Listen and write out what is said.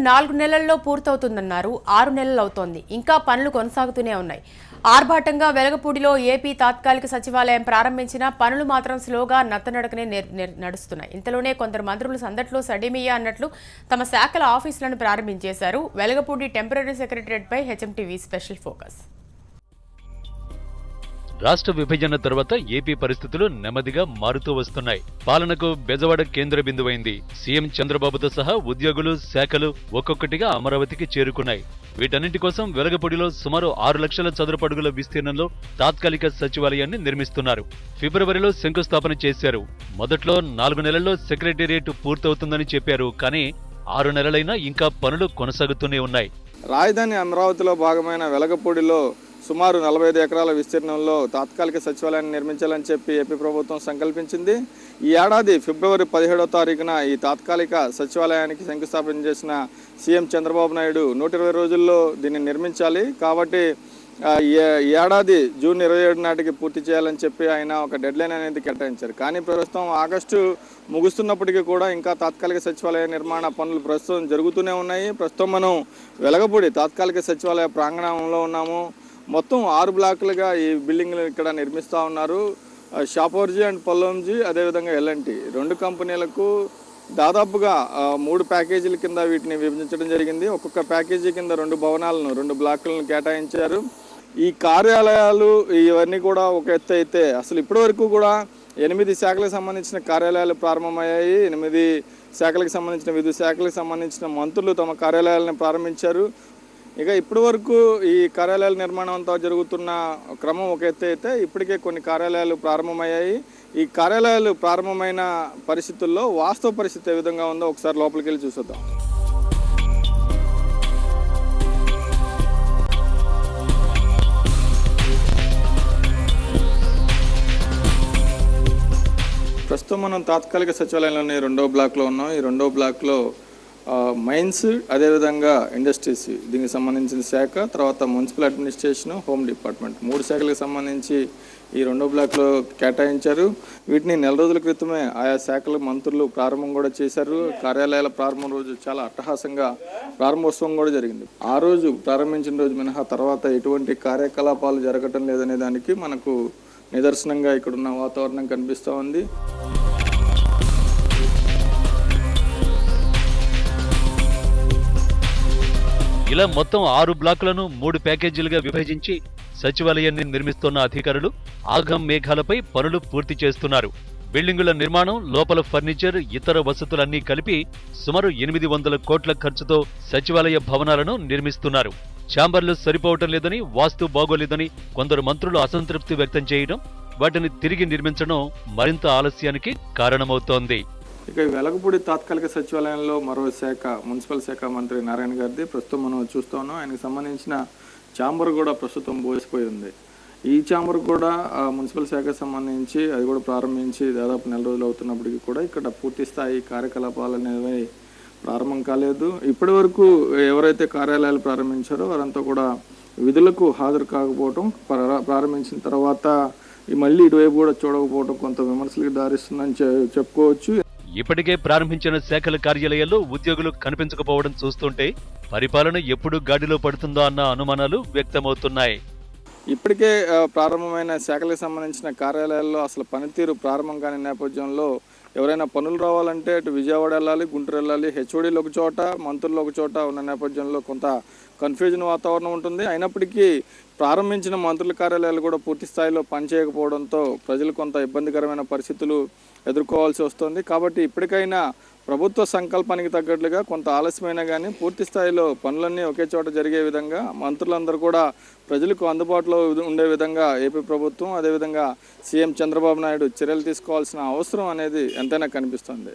4 నెలల్లో పూర్తవుతుందన్నారు. 6 నెలలు అవుతోంది. ఇంకా పనులు కొనసాగుతూనే ఉన్నాయి. ఆర్భాటంగా వెలగపూడిలో ఏపీ తాత్కాలిక సచివాలయం ప్రారంభించిన పనులు మాత్రం స్లోగా నత్తనడకనే నడుస్తున్నాయి. ఇంతలోనే కొందరు మంత్రులు సందట్లో సడిమియా అన్నట్లు తమ శాఖల ఆఫీసులను ప్రారంభించేశారు. వెలగపూడి టెంపరరీ సెక్రటరియట్పై హెచ్ఎంటీవీ స్పెషల్ ఫోకస్. రాష్ట్ర విభజన తర్వాత ఏపీ పరిస్థితులు నెమ్మదిగా మారుతూ వస్తున్నాయి. పాలనకు బెజవాడ కేంద్ర బిందువైంది. సీఎం చంద్రబాబుతో సహా ఉద్యోగులు, శాఖలు ఒక్కొక్కటిగా అమరావతికి చేరుకున్నాయి. వీటన్నింటి కోసం వెలగపూడిలో సుమారు 6 లక్షల చదరపు అడుగుల విస్తీర్ణంలో తాత్కాలిక సచివాలయాన్ని నిర్మిస్తున్నారు. ఫిబ్రవరిలో శంకుస్థాపన చేశారు. మొదట్లో 4 నెలల్లో సెక్రటేరియట్ పూర్తవుతుందని చెప్పారు. కానీ 6 నెలలైనా ఇంకా పనులు కొనసాగుతూనే ఉన్నాయి. రాజధాని అమరావతిలో భాగమైన వెలగపూడిలో సుమారు 45 ఎకరాల విస్తీర్ణంలో తాత్కాలిక సచివాలయాన్ని నిర్మించాలని చెప్పి ఏపీ ప్రభుత్వం సంకల్పించింది. ఈ ఏడాది ఫిబ్రవరి 17వ తారీఖున ఈ తాత్కాలిక సచివాలయానికి శంకుస్థాపన చేసిన సీఎం చంద్రబాబు నాయుడు 120 రోజుల్లో దీన్ని నిర్మించాలి. కాబట్టి ఏడాది జూన్ 27 నాటికి పూర్తి చేయాలని చెప్పి ఆయన ఒక డెడ్లైన్ అనేది కేటాయించారు. కానీ ప్రస్తుతం ఆగస్టు ముగుస్తున్నప్పటికీ కూడా ఇంకా తాత్కాలిక సచివాలయ నిర్మాణ పనులు ప్రస్తుతం జరుగుతూనే ఉన్నాయి. ప్రస్తుతం మనం వెలగపూడి తాత్కాలిక సచివాలయ ప్రాంగణంలో ఉన్నాము. మొత్తం 6 బ్లాకులుగా ఈ బిల్డింగ్లు ఇక్కడ నిర్మిస్తూ ఉన్నారు. షాపోర్జీ అండ్ పొల్లంజీ, అదేవిధంగా ఎల్ఎన్టీ 2 కంపెనీలకు దాదాపుగా 3 ప్యాకేజీల కింద వీటిని విభజించడం జరిగింది. ఒక్కొక్క ప్యాకేజీ కింద 2 భవనాలను 2 బ్లాకులను కేటాయించారు. ఈ కార్యాలయాలు ఇవన్నీ కూడా ఒక ఎత్తు అయితే అసలు ఇప్పటి వరకు కూడా 8 శాఖలకు సంబంధించిన కార్యాలయాలు ప్రారంభమయ్యాయి. 8 శాఖలకు సంబంధించిన వివిధ శాఖలకు సంబంధించిన మంత్రులు తమ కార్యాలయాలను ప్రారంభించారు. ఇక ఇప్పటి వరకు ఈ కార్యాలయాల నిర్మాణం అంతా జరుగుతున్న క్రమం ఒక ఎత్తు అయితే ఇప్పటికే కొన్ని కార్యాలయాలు ప్రారంభమయ్యాయి. ఈ కార్యాలయాలు ప్రారంభమైన పరిస్థితుల్లో వాస్తవ పరిస్థితి ఏ విధంగా ఉందో ఒకసారి లోపలికి వెళ్ళి చూసొద్దాం. ప్రస్తుతం మనం తాత్కాలిక సచివాలయంలోని 2వ బ్లాక్లో ఉన్నాం. ఈ 2వ బ్లాక్లో మైన్స్, అదేవిధంగా ఇండస్ట్రీస్ దీనికి సంబంధించిన శాఖ, తర్వాత మున్సిపల్ అడ్మినిస్ట్రేషన్, హోమ్ డిపార్ట్మెంట్ 3 శాఖలకు సంబంధించి ఈ 2వ బ్లాక్లో కేటాయించారు. వీటిని నెల రోజుల క్రితమే ఆయా శాఖల మంత్రులు ప్రారంభం కూడా చేశారు. కార్యాలయాల ప్రారంభం రోజు చాలా అట్టహాసంగా ప్రారంభోత్సవం కూడా జరిగింది. ఆ రోజు ప్రారంభించిన రోజు మినహా తర్వాత ఎటువంటి కార్యకలాపాలు జరగటం లేదనే దానికి మనకు నిదర్శనంగా ఇక్కడున్న వాతావరణం కనిపిస్తూ ఉంది. ఇలా మొత్తం 6 బ్లాకులను 3 ప్యాకేజీలుగా విభజించి సచివాలయాన్ని నిర్మిస్తున్న అధికారులు ఆగం మేఘాలపై పనులు పూర్తి చేస్తున్నారు. బిల్డింగుల నిర్మాణం, లోపల ఫర్నిచర్, ఇతర వసతులన్నీ కలిపి సుమారు 800 కోట్ల ఖర్చుతో సచివాలయ భవనాలను నిర్మిస్తున్నారు. ఛాంబర్లు సరిపోవటం లేదని, వాస్తు బాగోలేదని కొందరు మంత్రులు అసంతృప్తి వ్యక్తం చేయడం, వాటిని తిరిగి నిర్మించడం మరింత ఆలస్యానికి కారణమవుతోంది. ఇక వెలగపూడి తాత్కాలిక సచివాలయంలో మరో శాఖ మున్సిపల్ శాఖ మంత్రి నారాయణ గారిది ప్రస్తుతం మనం చూస్తూ ఉన్నాం. ఆయనకు సంబంధించిన ఛాంబర్ కూడా ప్రస్తుతం బోసిపోయి ఉంది. ఈ ఛాంబర్ కూడా మున్సిపల్ శాఖకు సంబంధించి అది కూడా ప్రారంభించి దాదాపు 4 రోజులు అవుతున్నప్పటికీ కూడా ఇక్కడ పూర్తి స్థాయి కార్యకలాపాలు అనేవి ప్రారంభం కాలేదు. ఇప్పటి వరకు ఎవరైతే కార్యాలయాలు ప్రారంభించారో వారంతా కూడా విధులకు హాజరు కాకపోవడం, ప్రారంభించిన తర్వాత మళ్ళీ ఇటువైపు కూడా చూడకపోవడం కొంత విమర్శలకు దారిస్తుందని చెప్పుకోవచ్చు. ఇప్పటికే ప్రారంభించిన శాఖల కార్యాలయాల్లో ఉద్యోగులు కనిపించకపోవడం చూస్తుంటే పరిపాలన ఎప్పుడు గాడిలో పడుతుందో అన్న అనుమానాలు వ్యక్తమవుతున్నాయి. ఇప్పటికే ప్రారంభమైన శాఖలకు సంబంధించిన కార్యాలయాల్లో అసలు పనితీరు ప్రారంభం కాని నేపథ్యంలో ఎవరైనా పనులు రావాలంటే అటు విజయవాడ వెళ్ళాలి, గుంటూరు వెళ్ళాలి, హెచ్ఓడీలు ఒక చోట, మంత్రులు ఒక చోట ఉన్న నేపథ్యంలో కొంత కన్ఫ్యూజన్ వాతావరణం ఉంటుంది. అయినప్పటికీ ప్రారంభించిన మంత్రుల కార్యాలయాలు కూడా పూర్తి స్థాయిలో పనిచేయకపోవడంతో ప్రజలు కొంత ఇబ్బందికరమైన పరిస్థితులు ఎదుర్కోవాల్సి వస్తుంది. కాబట్టి ఇప్పటికైనా ప్రభుత్వ సంకల్పానికి తగ్గట్లుగా కొంత ఆలస్యమైనా కానీ పూర్తి స్థాయిలో పనులన్నీ ఒకే చోట జరిగే విధంగా మంత్రులందరూ కూడా ప్రజలకు అందుబాటులో ఉండే విధంగా ఏపీ ప్రభుత్వం, అదేవిధంగా సీఎం చంద్రబాబు నాయుడు చర్యలు తీసుకోవాల్సిన అవసరం అనేది ఎంతైనా కనిపిస్తుంది.